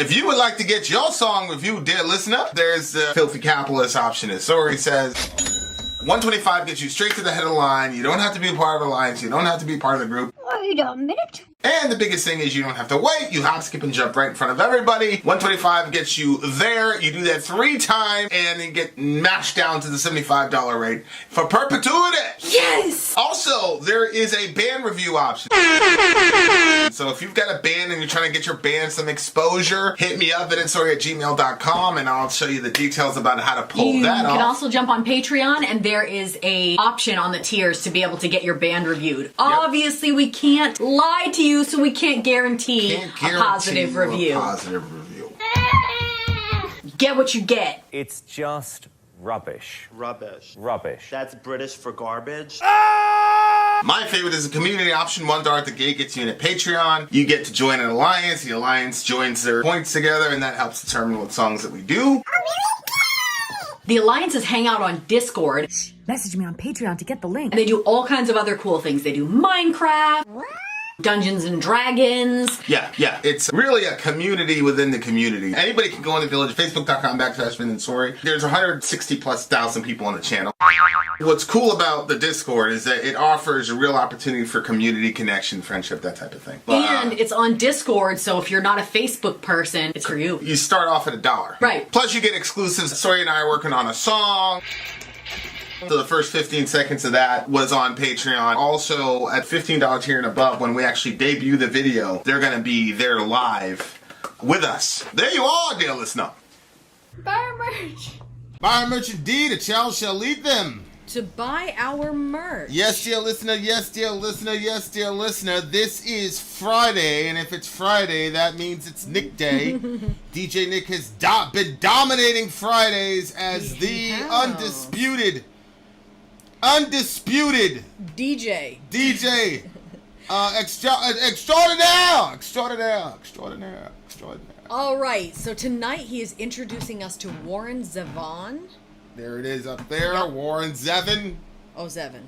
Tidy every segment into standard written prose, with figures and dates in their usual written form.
If you would like to get your song reviewed, dear listener, there's the Filthy Capitalist option. As Sori says, $125 gets you straight to the head of the line. You don't have to be a part of the alliance. You don't have to be part of the group. Wait a minute. And the biggest thing is you don't have to wait. You hop, skip, and jump right in front of everybody. $125 gets you there. You do that 3 times, and then get mashed down to the $75 rate for perpetuity. Yes! Also, there is a band review option. So if you've got a band and you're trying to get your band some exposure, hit me up at vinsori@gmail.com, and I'll show you the details about how to pull that off. You can also jump on Patreon, and there is a option on the tiers to be able to get your band reviewed. Yep. Obviously, we can't lie to you, so we can't guarantee a positive review. Get what you get. It's just rubbish. Rubbish. Rubbish. That's British for garbage. My favorite is the community option. $1 at the gate gets you in at Patreon. You get to join an alliance. The alliance joins their points together, and that helps determine what songs that we do. The alliances hang out on Discord. Message me on Patreon to get the link. And they do all kinds of other cool things. They do Minecraft, Dungeons and Dragons. Yeah. It's really a community within the community. Anybody can go on the village, facebook.com/Vin and Sori. There's 160,000+ people on the channel. What's cool about the Discord is that it offers a real opportunity for community connection, friendship, that type of thing. And it's on Discord, so if you're not a Facebook person, it's for you. You start off at $1. Right. Plus you get exclusives. Sori and I are working on a song. So the first 15 seconds of that was on Patreon. Also, at $15 tier and above, when we actually debut the video, they're going to be there live with us. There you are, dear listener. Buy our merch. Buy our merch indeed. A child shall lead them. To buy our merch. Yes, dear listener. Yes, dear listener. Yes, dear listener. This is Friday, and if it's Friday, that means it's Nick Day. DJ Nick has been dominating Fridays as the undisputed DJ extraordinaire. All right, so tonight he is introducing us to Warren Zevon. There it is up there. Yep. Warren Zevon. Oh, Zevon.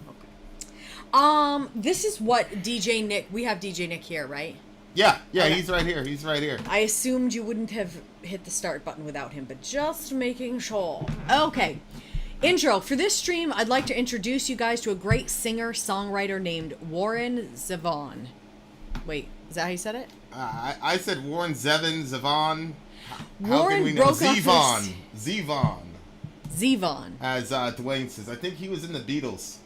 Okay. This is what DJ Nick. We have DJ Nick here, right? Yeah, Okay. he's right here. I assumed you wouldn't have hit the start button without him, but just making sure. Okay. Intro. For this stream, I'd like to introduce you guys to a great singer-songwriter named Warren Zevon. Wait, is that how you said it? I said Warren Zevon. Warren How can we know? broke off Zevon. As Dwayne says. I think he was in the Beatles.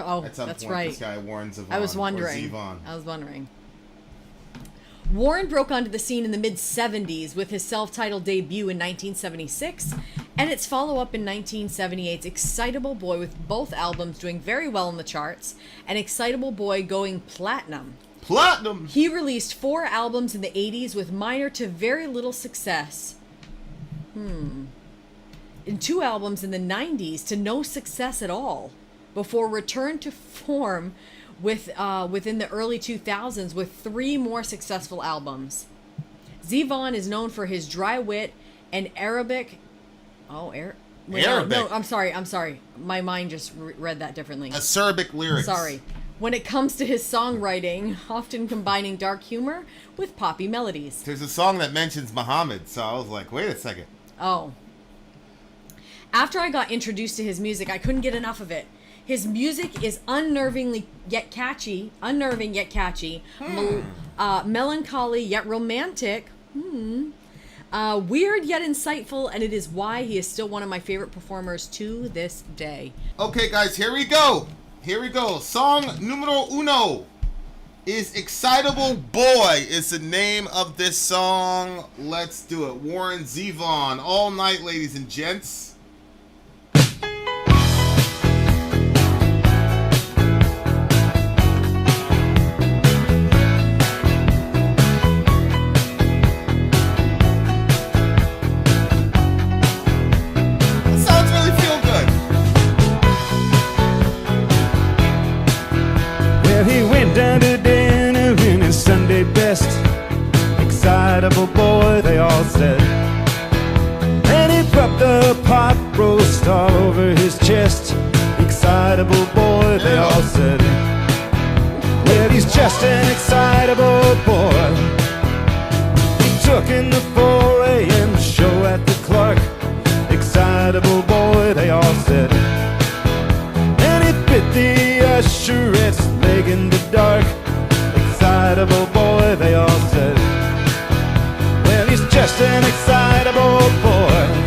Oh, at some that's point, right. This guy, Warren Zevon. I was wondering. Warren broke onto the scene in the mid-70s with his self-titled debut in 1976 and its follow-up in 1978's Excitable Boy, with both albums doing very well in the charts and Excitable Boy going platinum. He released 4 albums in the 80s with minor to very little success. And 2 albums in the 90s to no success at all, before return to form within the early 2000s with 3 more successful albums. Zevon is known for his dry wit and Arabic. Arabic. No, I'm sorry. My mind just read that differently. Acerbic lyrics. Sorry. When it comes to his songwriting, often combining dark humor with poppy melodies. There's a song that mentions Muhammad, so I was like, wait a second. Oh. After I got introduced to his music, I couldn't get enough of it. His music is unnerving yet catchy, melancholy yet romantic, weird yet insightful, and it is why he is still one of my favorite performers to this day. Okay, guys, here we go. Song numero uno is Excitable Boy is the name of this song. Let's do it. Warren Zevon. All night, ladies and gents. Down to dinner in his Sunday best. Excitable boy, they all said. And he rubbed the pot roast all over his chest. Excitable boy, they all said. Well, he's just an excitable boy. He working the 4 a.m. show at the Clark. Excitable boy, they all said. And he bit the usherette's leg in the dark. Excitable boy, they all said. Well, he's just an excitable boy.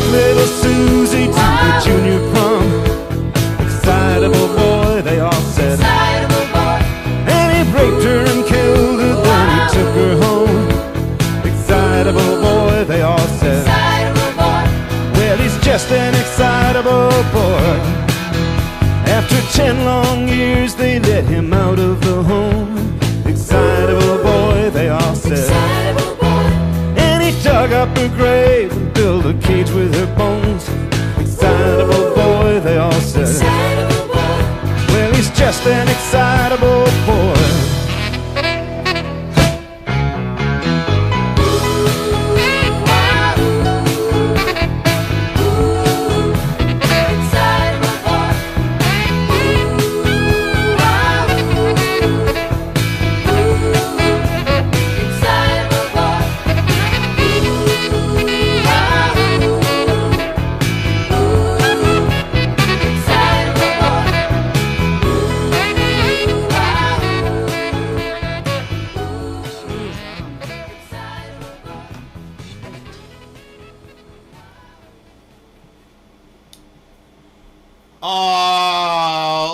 Little Susie to the junior prom. Excitable boy, they all said. Excitable boy. And he raped her and killed her, then he took her home. Excitable boy, they all said. Excitable boy. Well, he's just an excitable boy. After 10 long years, they let him out of the home. Excitable boy, they all said. Excitable boy. And he dug up her grave and built a cage with her bones. Excitable boy, they all said. Excitable boy. Well, he's just an excitable boy.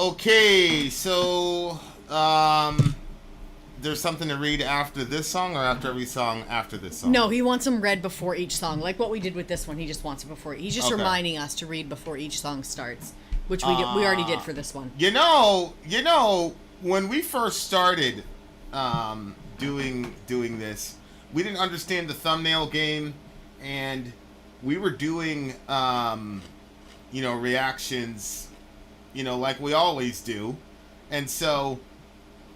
Okay, so there's something to read after this song, or after every song after this song? No, he wants them read before each song, like what we did with this one. He just wants it before. He's just Okay. reminding us to read before each song starts, which we already did for this one. You know, when we first started doing this, we didn't understand the thumbnail game, and we were doing reactions, like we always do. And so,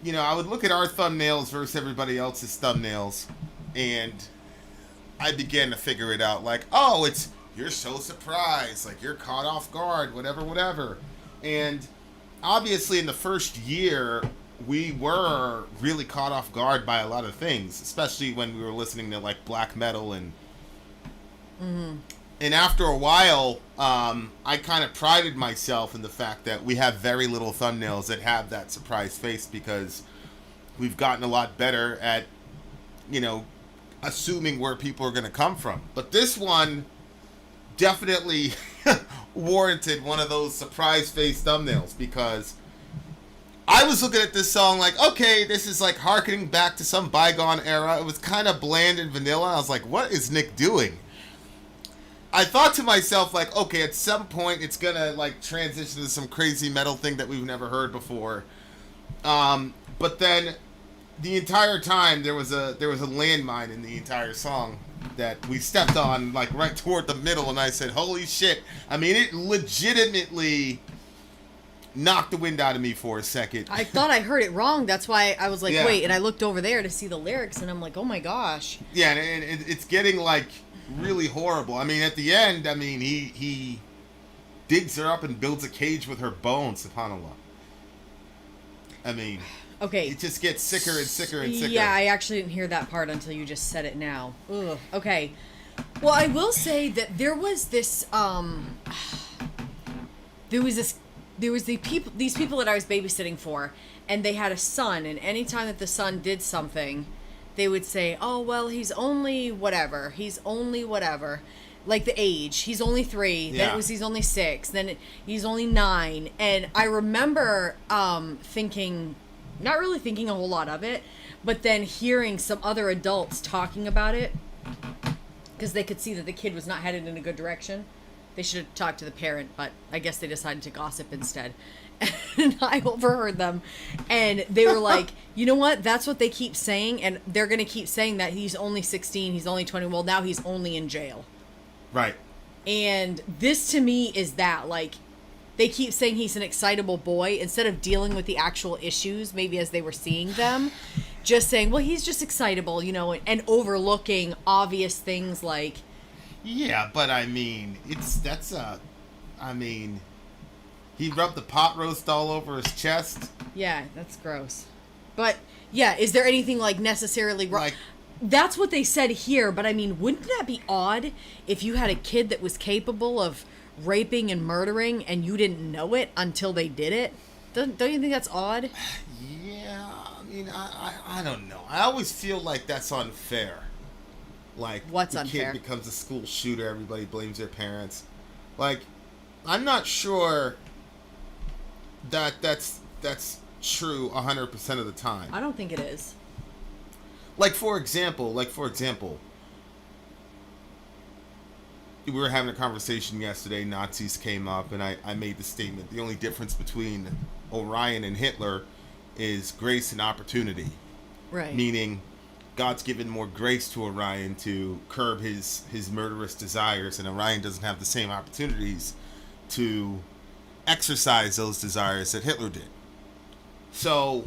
I would look at our thumbnails versus everybody else's thumbnails, and I began to figure it out. Like, oh, you're so surprised, like you're caught off guard, whatever. And obviously in the first year, we were really caught off guard by a lot of things, especially when we were listening to like black metal and and after a while, I kind of prided myself in the fact that we have very little thumbnails that have that surprise face, because we've gotten a lot better at, assuming where people are going to come from. But this one definitely warranted one of those surprise face thumbnails, because I was looking at this song like, okay, this is like harkening back to some bygone era. It was kind of bland and vanilla. I was like, what is Nick doing? I thought to myself, like, okay, at some point it's gonna like transition to some crazy metal thing that we've never heard before. But then the entire time there was a landmine in the entire song that we stepped on like right toward the middle, and I said, holy shit. I mean, it legitimately knocked the wind out of me for a second. I thought I heard it wrong. That's why I was like, Yeah. wait, and I looked over there to see the lyrics, and I'm like, oh my gosh. Yeah, and it's getting like really horrible. I mean, at the end, he digs her up and builds a cage with her bones, subhanAllah. I mean, Okay. it just gets sicker and sicker and sicker. Yeah, I actually didn't hear that part until you just said it now. Ugh. Okay. Well, I will say that there was this these people that I was babysitting for, and they had a son, and anytime that the son did something, they would say, oh, well, he's only whatever. Like the age. He's only 3. Yeah. Then it was he's only 6. Then he's only 9. And I remember thinking, not really thinking a whole lot of it, but then hearing some other adults talking about it, because they could see that the kid was not headed in a good direction. They should have talked to the parent, but I guess they decided to gossip instead. And I overheard them, and they were like, you know what? That's what they keep saying, and they're going to keep saying that he's only 16, he's only 20. Well, now he's only in jail. Right. And this to me is that, like, they keep saying he's an excitable boy instead of dealing with the actual issues, maybe as they were seeing them. Just saying, well, he's just excitable, you know, and overlooking obvious things like... Yeah, but I mean, he rubbed the pot roast all over his chest. Yeah, that's gross. But, yeah, is there anything, like, necessarily wrong? Like, that's what they said here, but I mean, wouldn't that be odd if you had a kid that was capable of raping and murdering and you didn't know it until they did it? Don't you think that's odd? Yeah, I mean, I don't know. I always feel like that's unfair. Like, what's the unfair? kid becomes a school shooter, everybody blames their parents. Like, I'm not sure that that's true 100% of the time. I don't think it is. Like for example, we were having a conversation yesterday, Nazis came up, and I made the statement, the only difference between Orion and Hitler is grace and opportunity. Right. Meaning, God's given more grace to Orion to curb his murderous desires, and Orion doesn't have the same opportunities to exercise those desires that Hitler did. So,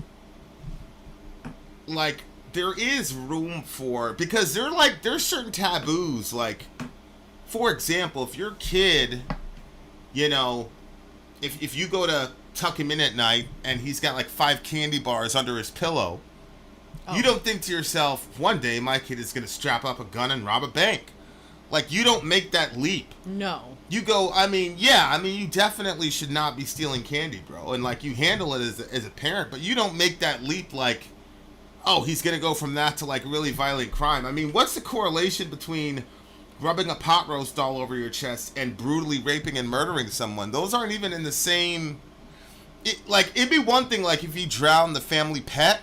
like, there is room for, because there's certain taboos, like, for example, if your kid, you know, if you go to tuck him in at night and he's got like 5 candy bars under his pillow, you don't think to yourself, one day my kid is going to strap up a gun and rob a bank. Like, you don't make that leap. No. You go, you definitely should not be stealing candy, bro. And, like, you handle it as a parent, but you don't make that leap like, oh, he's going to go from that to, like, really violent crime. I mean, what's the correlation between rubbing a pot roast all over your chest and brutally raping and murdering someone? Those aren't even in the same... it'd be one thing, like, if you drown the family pet.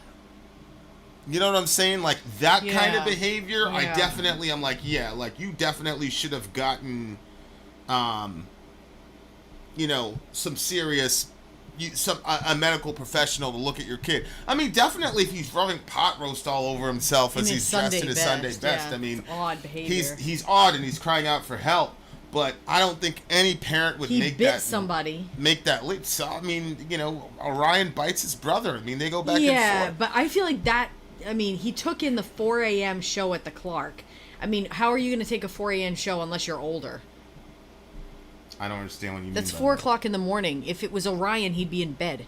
You know what I'm saying? Like, that kind of behavior, Yeah. I'm like, yeah, like, you definitely should have gotten, you know, some serious, a medical professional to look at your kid. I mean, definitely if he's rubbing pot roast all over himself as he's dressed in his Sunday best, yeah, I mean, it's odd behavior. he's odd and he's crying out for help. But I don't think any parent would make that leap. So, I mean, you know, Orion bites his brother. I mean, they go back and forth. Yeah, but I feel like that... I mean, he took in the 4 a.m. show at the Clark. I mean, how are you going to take a 4 a.m. show unless you're older? I don't understand what you mean. That's 4 o'clock in the morning. If it was Orion, he'd be in bed.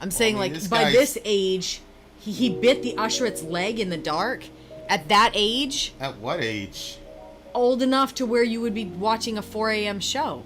I'm saying, I mean, like, by this age, he bit the usherette's leg in the dark. At that age... At what age? Old enough to where you would be watching a 4 a.m. show.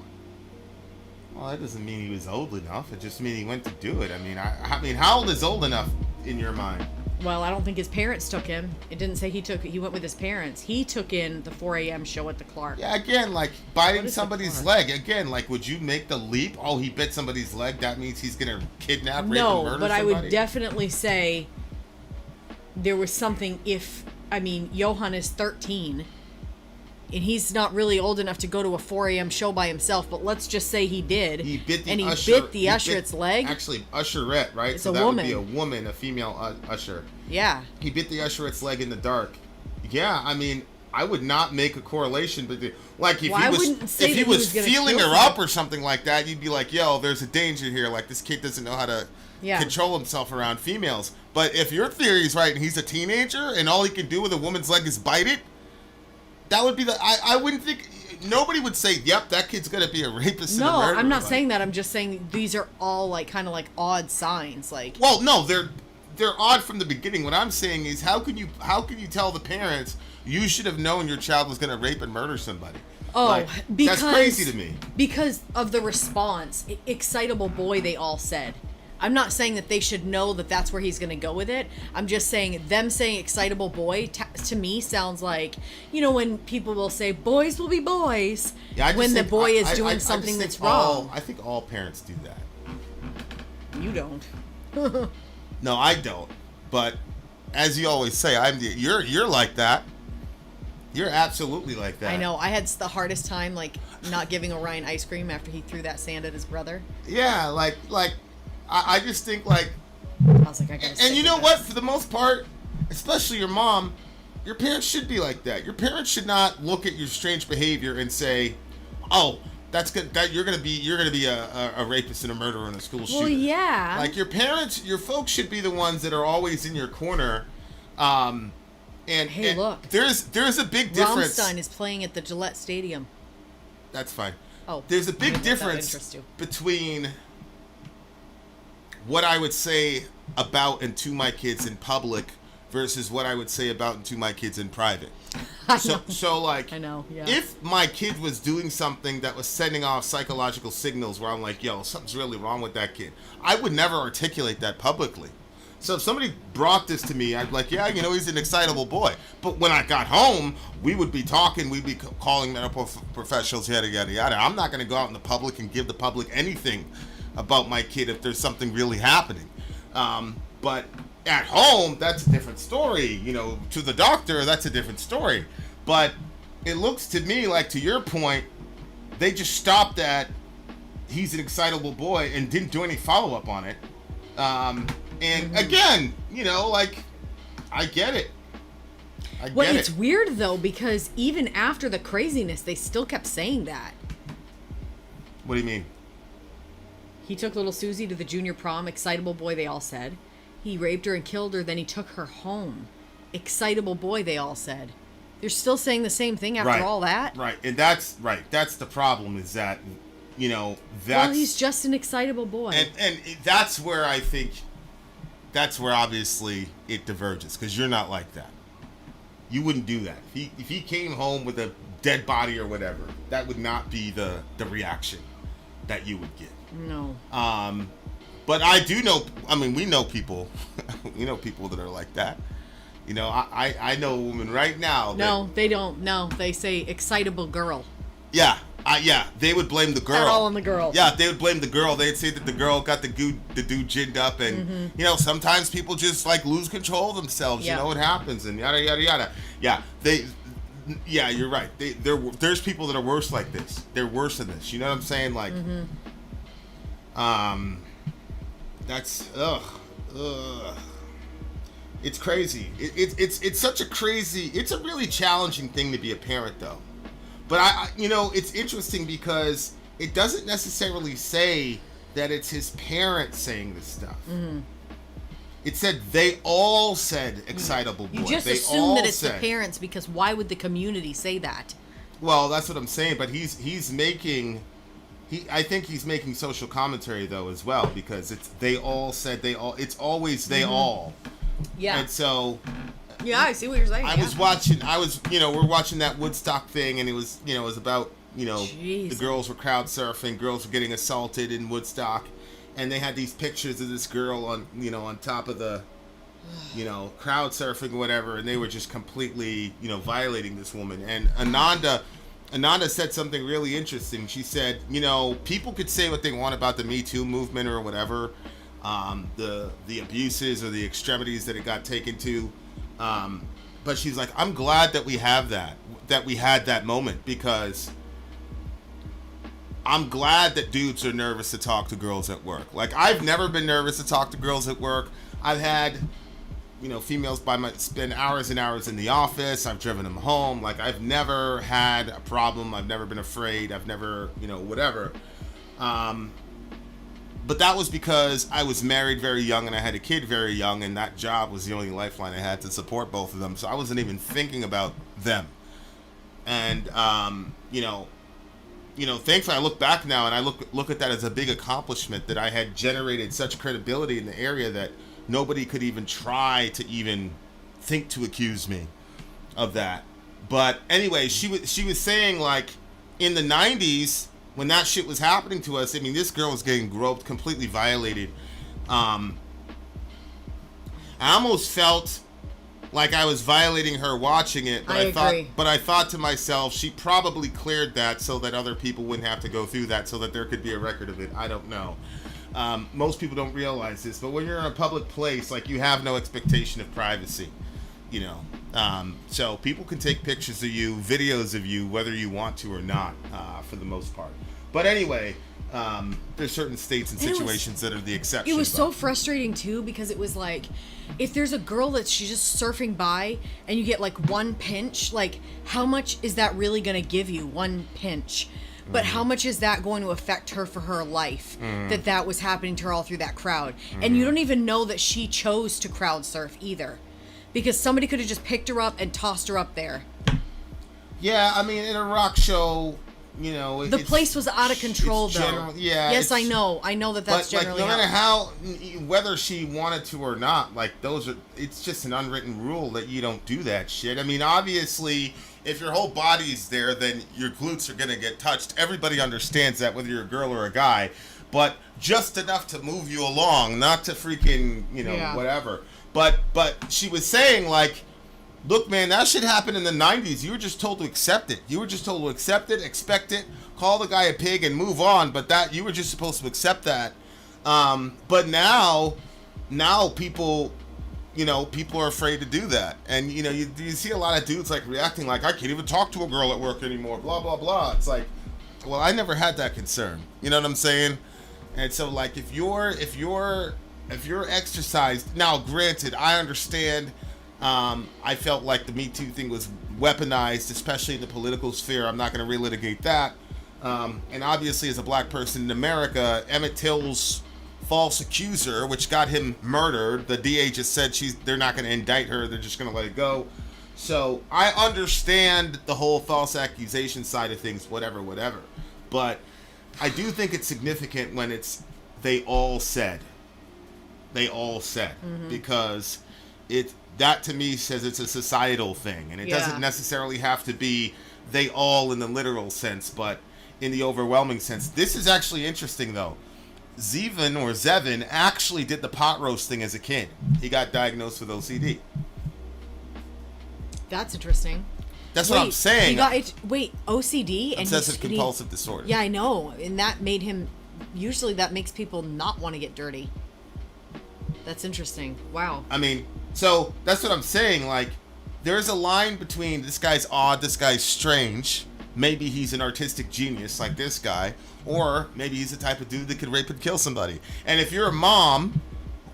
Well, that doesn't mean he was old enough. It just means he went to do it. I mean, how old is old enough in your mind? Well, I don't think his parents took him. It didn't say he went with his parents. He took in the 4 a.m. show at the Clark. Yeah, again, like, biting somebody's leg. Again, like, would you make the leap? Oh, he bit somebody's leg. That means he's going to kidnap, rape, and murder somebody? No, but I would definitely say there was something Johan is 13, and he's not really old enough to go to a 4 a.m. show by himself, but let's just say he did. He bit the usherette's leg. Actually, usherette, right? It's so a that woman. would be a woman, a female usher. Yeah. He bit the usherette's leg in the dark. Yeah, I mean, I would not make a correlation, but like if he was feeling her up or something like that, you'd be like, yo, there's a danger here. Like, this kid doesn't know how to control himself around females. But if your theory is right and he's a teenager and all he can do with a woman's leg is bite it, that would be I wouldn't think, nobody would say, yep, that kid's going to be a rapist and a murderer. No, I'm not saying that. I'm just saying these are all, like, kind of like odd signs. Like, well, no, they're odd from the beginning. What I'm saying is, how can you tell the parents you should have known your child was going to rape and murder somebody? Oh, because that's crazy to me. Because of the response, excitable boy, they all said. I'm not saying that they should know that that's where he's going to go with it. I'm just saying them saying excitable boy to me sounds like, you know, when people will say boys will be boys when the boy is doing something that's wrong. I think all parents do that. You don't. No, I don't. But as you always say, you're like that. You're absolutely like that. I know. I had the hardest time, like, not giving Orion ice cream after he threw that sand at his brother. Yeah, like I just think, like, I was like, I gotta. And you know what? For the most part, especially your mom, your parents should be like that. Your parents should not look at your strange behavior and say, "Oh, that's good. That you're gonna be a rapist and a murderer and a school shooter. Well, yeah. Like your parents, your folks should be the ones that are always in your corner. And hey, look. There's a big difference. Rammstein is playing at the Gillette Stadium. That's fine. Oh, there's a big that difference interests you. between what I would say about and to my kids in public versus what I would say about and to my kids in private. So like, I know, yeah. If my kid was doing something that was sending off psychological signals where I'm like, yo, something's really wrong with that kid, I would never articulate that publicly. So if somebody brought this to me, I'd be like, yeah, you know, he's an excitable boy. But when I got home, we would be talking, we'd be calling medical professionals, yada, yada, yada. I'm not going to go out in the public and give the public anything about my kid if there's something really happening. But at home, that's a different story. You know, to the doctor, that's a different story. But it looks to me like, to your point, they just stopped at he's an excitable boy and didn't do any follow-up on it. And again, you know, like, I get it. Well, it's weird, though, because even after the craziness, they still kept saying that. What do you mean? He took little Susie to the junior prom, excitable boy, they all said. He raped her and killed her, then he took her home. Excitable boy, they all said. They're still saying the same thing after all that? Right, and that's the problem, is that, you know, that's... Well, he's just an excitable boy. And that's where I think... That's where obviously it diverges, because you're not like that. You wouldn't do that. If he came home with a dead body or whatever, that would not be the reaction that you would get. No. But I do know, I mean, we know people, we know people that are like that. You know, I know a woman right now. No, they don't. No, they say excitable girl. Yeah. They would blame the girl. All on the girl. Yeah, they would blame the girl. They'd say that the girl got the dude ginned up, and you know, sometimes people just like lose control of themselves. Yeah. You know what happens, and yada yada yada. Yeah, you're right. There's people that are worse like this. They're worse than this. You know what I'm saying? Like, that's it's crazy. It's such a crazy. It's a really challenging thing to be a parent, though. But I you know, it's interesting because it doesn't necessarily say that it's his parents saying this stuff. It said they all said excitable boy. You just assume that it's the parents, because why would the community say that? Well, that's what I'm saying. But he's making. I think he's making social commentary though as well, because it's they all said they all. It's always they all. Yeah. And so. Yeah, I see what you're saying. We're watching that Woodstock thing, and it was about, Jeez. The girls were crowd surfing, girls were getting assaulted in Woodstock, and they had these pictures of this girl on top of the, crowd surfing or whatever, and they were just completely, violating this woman. And Ananda said something really interesting. She said, people could say what they want about the Me Too movement or whatever, the abuses or the extremities that it got taken to. But she's like, I'm glad that we had that moment, because I'm glad that dudes are nervous to talk to girls at work. Like, I've never been nervous to talk to girls at work. I've had, females spend hours and hours in the office. I've driven them home. Like, I've never had a problem. I've never been afraid. I've never, whatever. But that was because I was married very young and I had a kid very young, and that job was the only lifeline I had to support both of them. So I wasn't even thinking about them. And, thankfully I look back now and I look at that as a big accomplishment, that I had generated such credibility in the area that nobody could even try to even think to accuse me of that. But anyway, she was saying, like, in the 90s, when that shit was happening to us, I mean, this girl was getting groped, completely violated. I almost felt like I was violating her watching it, but I thought to myself, she probably cleared that so that other people wouldn't have to go through that, so that there could be a record of it. I don't know. Most people don't realize this, but when you're in a public place, like, you have no expectation of privacy, so people can take pictures of you, videos of you, whether you want to or not, for the most part. But anyway, there's certain states and situations that are the exception. It was so frustrating too, because it was like, if there's a girl that she's just surfing by and you get like one pinch, like, how much is that really going to give you, one pinch? But how much is that going to affect her for her life? That was happening to her all through that crowd. And you don't even know that she chose to crowd surf either. Because somebody could have just picked her up and tossed her up there. Yeah, I mean, in a rock show, you know... The place was out of control, though. Yes, I know. I know that's generally no matter how, whether she wanted to or not, like, it's just an unwritten rule that you don't do that shit. I mean, obviously, if your whole body's there, then your glutes are going to get touched. Everybody understands that, whether you're a girl or a guy. But just enough to move you along, not to freaking, whatever. But she was saying, like, look, man, that shit happened in the 90s. You were just told to accept it. You were just told to accept it, expect it, call the guy a pig and move on. But that you were just supposed to accept that. But now people, people are afraid to do that. And, you see a lot of dudes, like, reacting like, I can't even talk to a girl at work anymore, blah, blah, blah. It's like, well, I never had that concern. You know what I'm saying? And so, like, if you're exercised, now, granted, I understand. I felt like the Me Too thing was weaponized, especially in the political sphere. I'm not going to relitigate that. And obviously, as a black person in America, Emmett Till's false accuser, which got him murdered, the DA just said they're not going to indict her. They're just going to let it go. So I understand the whole false accusation side of things, whatever. But I do think it's significant when it's they all said, because that to me says it's a societal thing, and it doesn't necessarily have to be they all in the literal sense, but in the overwhelming sense. This is actually interesting, though. Zevon actually did the pot roast thing as a kid. He got diagnosed with OCD. That's interesting. That's what I'm saying. He got OCD and obsessive compulsive disorder. Yeah, I know, and that made him. Usually, that makes people not want to get dirty. That's interesting. Wow. I mean, so that's what I'm saying. Like, there's a line between this guy's odd, this guy's strange. Maybe he's an artistic genius like this guy, or maybe he's the type of dude that could rape and kill somebody. And if you're a mom,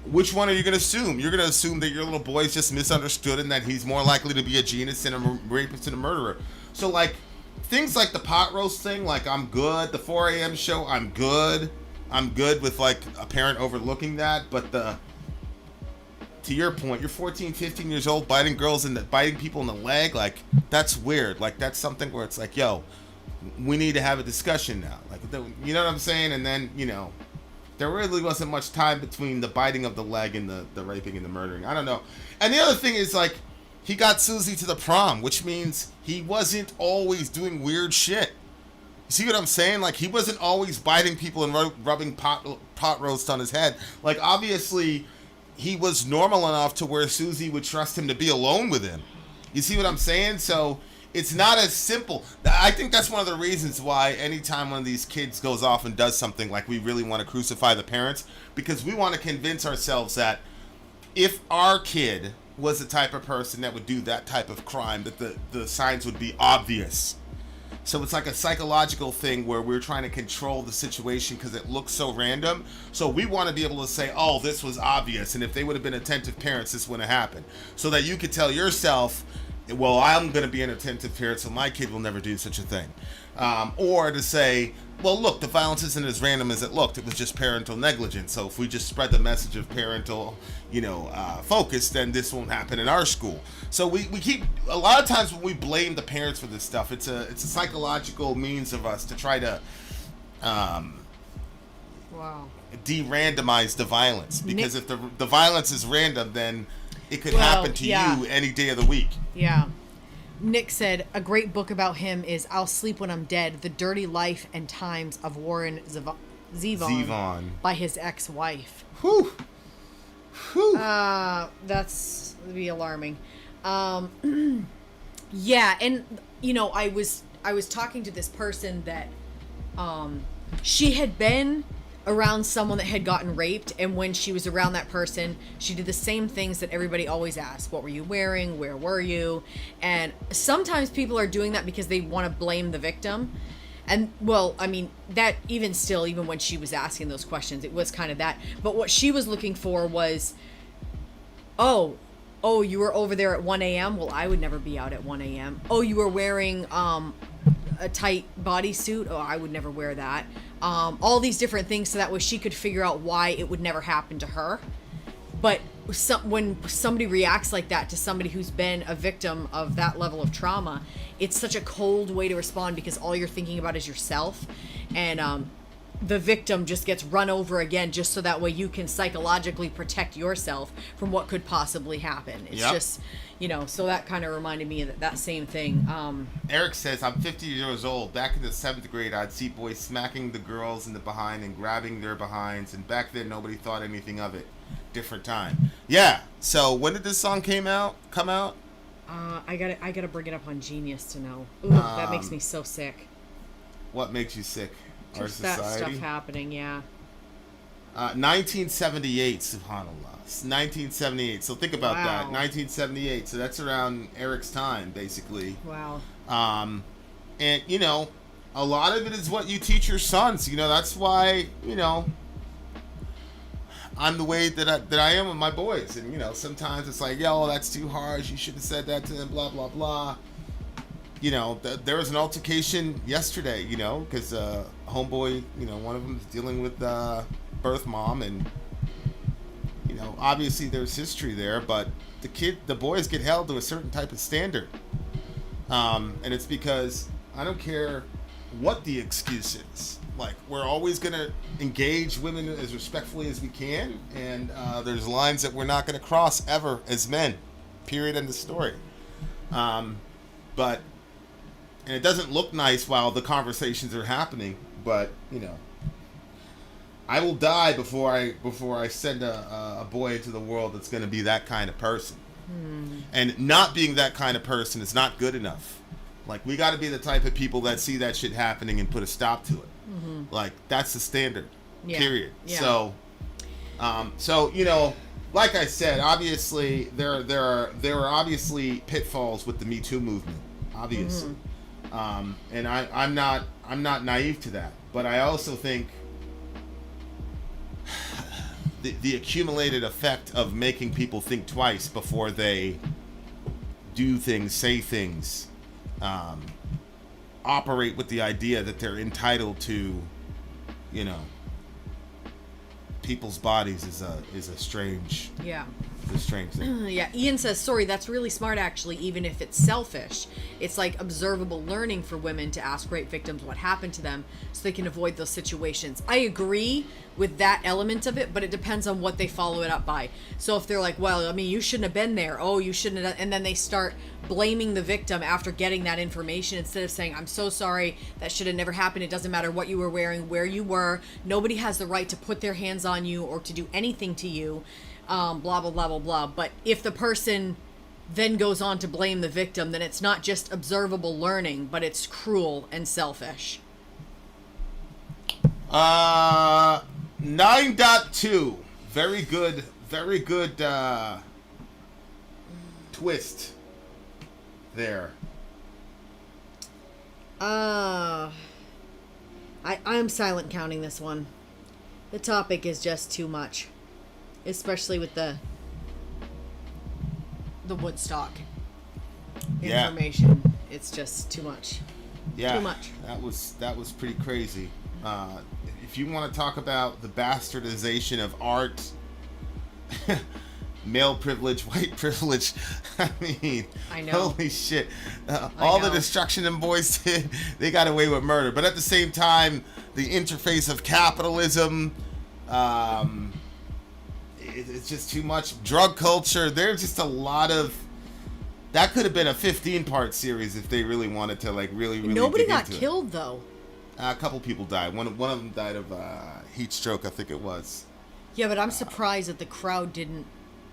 which one are you going to assume? You're going to assume that your little boy's just misunderstood and that he's more likely to be a genius and a rapist and a murderer. So, like, things like the pot roast thing, like, I'm good. The 4 a.m. show, I'm good. I'm good with, like, a parent overlooking that. But to your point, you're 14, 15 years old, biting people in the leg. Like, that's weird. Like, that's something where it's like, yo, we need to have a discussion now. Like, you know what I'm saying? And then, there really wasn't much time between the biting of the leg and the raping and the murdering. I don't know. And the other thing is, like, he got Susie to the prom, which means he wasn't always doing weird shit. You see what I'm saying? Like, he wasn't always biting people and rubbing pot roast on his head. Like, obviously, he was normal enough to where Susie would trust him to be alone with him. You see what I'm saying? So it's not as simple. I think that's one of the reasons why anytime one of these kids goes off and does something, like, we really want to crucify the parents, because we want to convince ourselves that if our kid was the type of person that would do that type of crime, that the signs would be obvious. So it's like a psychological thing where we're trying to control the situation because it looks so random. So we want to be able to say, oh, this was obvious, and if they would have been attentive parents, this wouldn't have happened. So that you could tell yourself, well, I'm going to be an attentive parent, so my kid will never do such a thing. Or to say, well, look, the violence isn't as random as it looked. It was just parental negligence. So if we just spread the message of parental, focus, then this won't happen in our school. So we keep, a lot of times when we blame the parents for this stuff, it's a psychological means of us to try to de-randomize the violence. Because if the violence is random, then it could happen to you any day of the week. Yeah. Nick said, a great book about him is I'll Sleep When I'm Dead, The Dirty Life and Times of Warren Zevon by his ex-wife. Whew. That's be alarming. Yeah, and I was talking to this person that she had been around someone that had gotten raped, and when she was around that person, she did the same things that everybody always asks. What were you wearing? Where were you? And sometimes people are doing that because they want to blame the victim. And, well, I mean, that even when she was asking those questions, it was kind of that. But what she was looking for was, oh, you were over there at 1 a.m.? Well, I would never be out at 1 a.m. Oh, you were wearing a tight bodysuit. Oh, I would never wear that. All these different things so that way she could figure out why it would never happen to her. But when somebody reacts like that to somebody who's been a victim of that level of trauma, it's such a cold way to respond because all you're thinking about is yourself. And the victim just gets run over again just so that way you can psychologically protect yourself from what could possibly happen. It's just, so that kind of reminded me of that same thing. Eric says, I'm 50 years old. Back in the 7th grade, I'd see boys smacking the girls in the behind and grabbing their behinds. And back then, nobody thought anything of it. Different time. Yeah. So when did this song come out? I gotta bring it up on Genius to know. Ooh, that makes me so sick. What makes you sick? Our Just that society? stuff happening, yeah. 1978, subhanAllah. 1978. So think about that. Wow. 1978. So that's around Eric's time, basically. Wow. And, a lot of it is what you teach your sons. That's why, I'm the way that I am with my boys. And, sometimes it's like, yo, that's too harsh. You shouldn't have said that to them, blah, blah, blah. There was an altercation yesterday, because homeboy, one of them is dealing with birth mom. And, obviously there's history there. But the boys get held to a certain type of standard. And it's because I don't care what the excuse is. Like, we're always going to engage women as respectfully as we can, and there's lines that we're not going to cross ever as men. Period. End of story. And it doesn't look nice while the conversations are happening, but, I will die before I send a boy into the world that's going to be that kind of person. And not being that kind of person is not good enough. Like, we got to be the type of people that see that shit happening and put a stop to it. Like, that's the standard. Yeah. Period. Yeah. So, like I said, obviously there are obviously pitfalls with the Me Too movement, obviously. And I'm not naive to that, but I also think the accumulated effect of making people think twice before they do things, say things, operate with the idea that they're entitled to, people's bodies is a strange thing. Yeah, Ian says, sorry, that's really smart actually, even if it's selfish. It's like observable learning for women to ask rape victims what happened to them so they can avoid those situations. I agree with that element of it, but it depends on what they follow it up by. So if they're like, well, I mean, you shouldn't have been there. Oh, you shouldn't have, and then they start blaming the victim after getting that information instead of saying, I'm so sorry, that should have never happened. It doesn't matter what you were wearing, where you were. Nobody has the right to put their hands on you or to do anything to you. Blah, blah, blah, blah, blah. But if the person then goes on to blame the victim, then it's not just observable learning, but it's cruel and selfish. 9.2. Very good twist there. I'm silent counting this one. The topic is just too much. Especially with the Woodstock information. It's just too much. Yeah, too much. That was pretty crazy. If you want to talk about the bastardization of art, male privilege, white privilege, I mean, I know. Holy shit. All the destruction them boys did, they got away with murder. But at the same time, the interface of capitalism, it's just too much. Drug culture, there's just a lot of... That could have been a 15-part series if they really wanted to, like, really Nobody dig got into killed, though. A couple people died. One of them died of heat stroke, I think it was. Yeah, but I'm surprised that the crowd didn't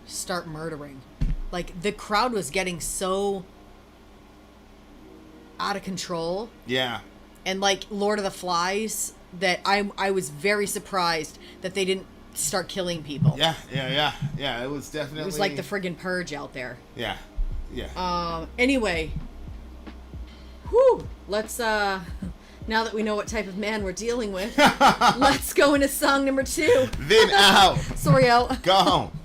start murdering. Like, the crowd was getting so out of control. Yeah. And, like, Lord of the Flies, that I was very surprised that they didn't start killing people. Yeah. It was definitely... It was like the friggin' Purge out there. Yeah. Anyway. Whew. Let's, now that we know what type of man we're dealing with, let's go into song number 2. Vin out. Sorry out. Go home.